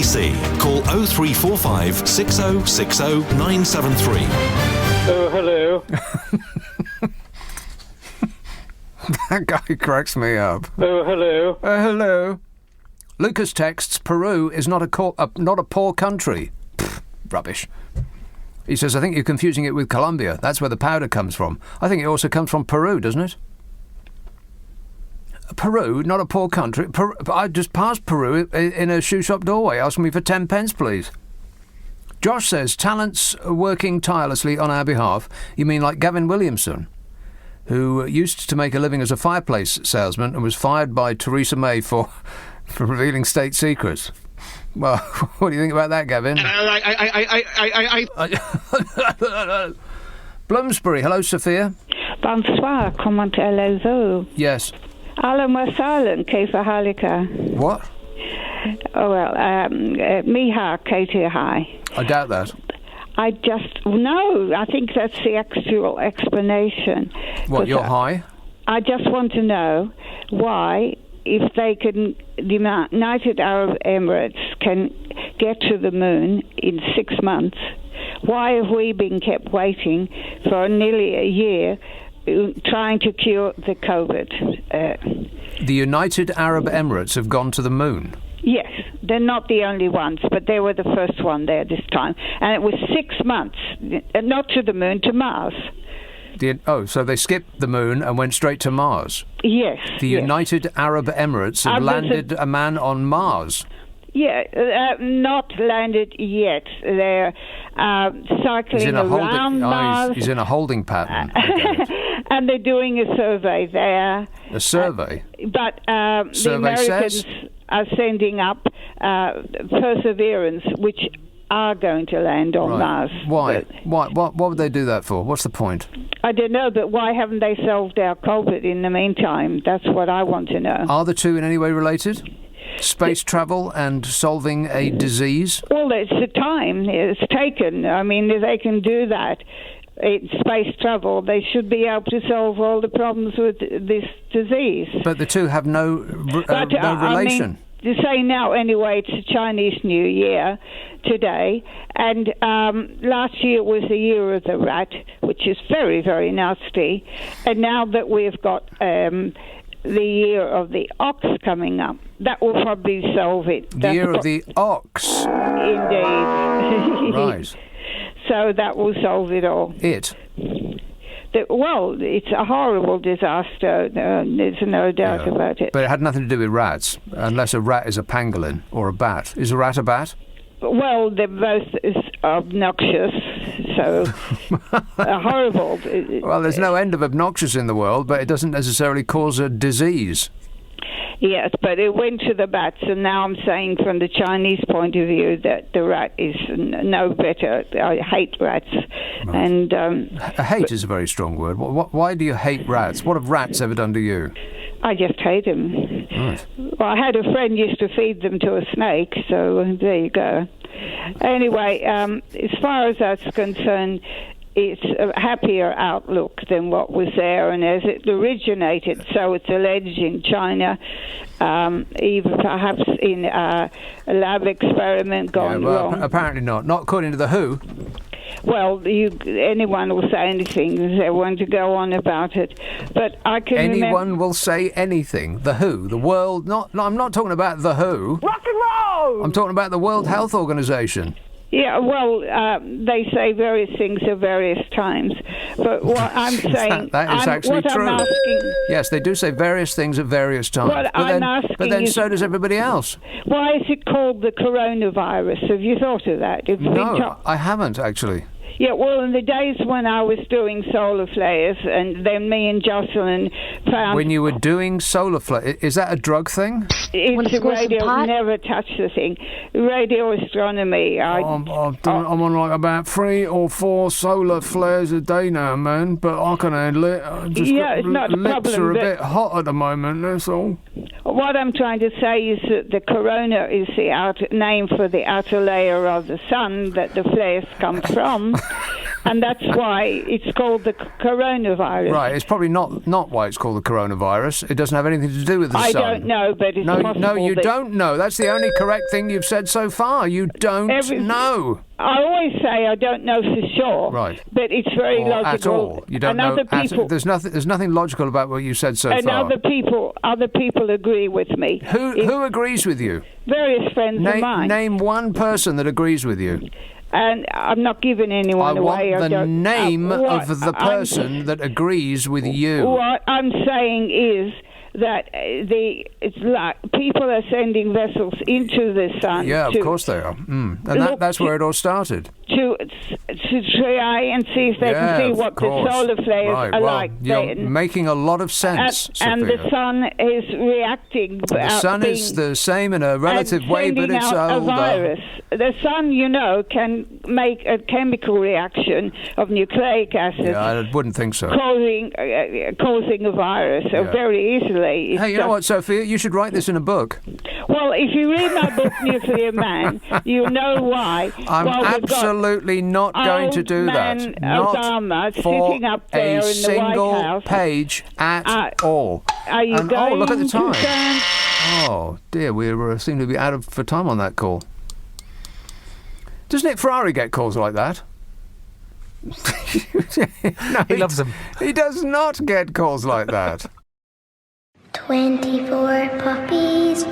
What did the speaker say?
LBC. Call 0345 6060 973. Oh, hello. That guy cracks me up. Oh, hello. Hello. Lucas texts, Peru is not a poor country. Pfft, rubbish. He says, I think you're confusing it with Colombia. That's where the powder comes from. I think it also comes from Peru, doesn't it? Peru, not a poor country. I just passed Peru in a shoe shop doorway asking me for 10 pence, please. Josh says, talents working tirelessly on our behalf. You mean like Gavin Williamson, who used to make a living as a fireplace salesman and was fired by Theresa May for revealing state secrets. Well, what do you think about that, Gavin? Bloomsbury, hello, Sophia. Bonsoir, comment allez-vous? Yes. Allez-moi silent, Kaifa Halika. What? Oh, well, Miha, Katie, hi. I doubt that. I think that's the actual explanation. What, you're high? I just want to know why, if the United Arab Emirates can get to the moon in 6 months, why have we been kept waiting for nearly a year trying to cure the COVID? The United Arab Emirates have gone to the moon? Yes, they're not the only ones, but they were the first one there this time. And it was 6 months, not to the moon, to Mars. So they skipped the moon and went straight to Mars? Yes. The United Arab Emirates have landed a man on Mars? Yeah, not landed yet. They're cycling around Mars. He's in a holding pattern. And they're doing a survey there. A survey? But the Americans are sending up Perseverance, which are going to land on Mars. Why? What would they do that for? What's the point? I don't know, but why haven't they solved our COVID in the meantime? That's what I want to know. Are the two in any way related? Space travel and solving a disease? Well, it's the time it's taken. I mean, if they can do that in space travel, they should be able to solve all the problems with this disease. But the two have no relation. I mean, to say now, anyway, it's a Chinese New Year today, and last year was the year of the rat, which is very, very nasty, and now that we've got the year of the ox coming up, that will probably solve it. The year of the ox? Indeed. Right. So that will solve it all. It's a horrible disaster. There's no doubt about it. But it had nothing to do with rats, unless a rat is a pangolin or a bat. Is a rat a bat? Well, they're both obnoxious, so horrible. Well, there's no end of obnoxious in the world, but it doesn't necessarily cause a disease. Yes, but it went to the bats, and now I'm saying from the Chinese point of view that the rat is no better. I hate rats. Right. And hate is a very strong word. Why do you hate rats? What have rats ever done to you? I just hate them. Right. Well, I had a friend used to feed them to a snake, so there you go. Anyway, as far as that's concerned, it's a happier outlook than what was there, and as it originated, so it's alleged in China, even perhaps in a lab experiment gone wrong. Apparently not according to the WHO. Well, anyone will say anything if they want to go on about it, but I can Anyone will say anything. The WHO, the world. I'm not talking about the WHO. Rock and roll. I'm talking about the World Health Organization. Yeah, well, they say various things at various times, but what I'm saying... that is actually true. I'm asking, yes, they do say various things at various times. But then so does everybody else. Why is it called the coronavirus? Have you thought of that? No, I haven't, actually. Yeah, well, in the days when I was doing solar flares, and then me and Jocelyn found... When you were doing solar flares, is that a drug thing? It's a radio, never touch the thing. Radio astronomy. I'm on like about 3 or 4 solar flares a day now, man, but I can handle it. It's not a lips problem, are a bit hot at the moment, that's all. What I'm trying to say is that the corona is the name for the outer layer of the sun that the flares come from. and that's why it's called the coronavirus. Right, it's probably not why it's called the coronavirus. It doesn't have anything to do with the I sun. don't know, but it's possible. No, you don't know. That's the only correct thing you've said so far. You don't know. I always say I don't know for sure. Right. But it's very Or logical. at all. You don't know. There's nothing logical about what you said so and far. other people agree with me. Who agrees with you? Various friends of mine. Name one person that agrees with you. And I'm not giving anyone away. I want the name of the person that agrees with you. What I'm saying is that it's like people are sending vessels into the sun. Yeah, of course they are. And that's where it all started. To try and see if they can see what the solar flares are like. You're making a lot of sense, and Sophia. the sun is reacting. The sun is the same in a relative way, but it's a virus. The sun, can make a chemical reaction of nucleic acid. Yeah, I wouldn't think so. Causing a virus very easily. Hey, you know what, Sophia? You should write this in a book. Well, if you read my book, Nuclear Man, you'll know why. I'm absolutely not going to do that. Not Obama for sitting up there a in the White single House. page at all. Are you going look at the time. to stand? Oh, dear, we seem to be out of for time on that call. Does Nick Ferrari get calls like that? No, He loves them. He does not get calls like that. 24 puppies.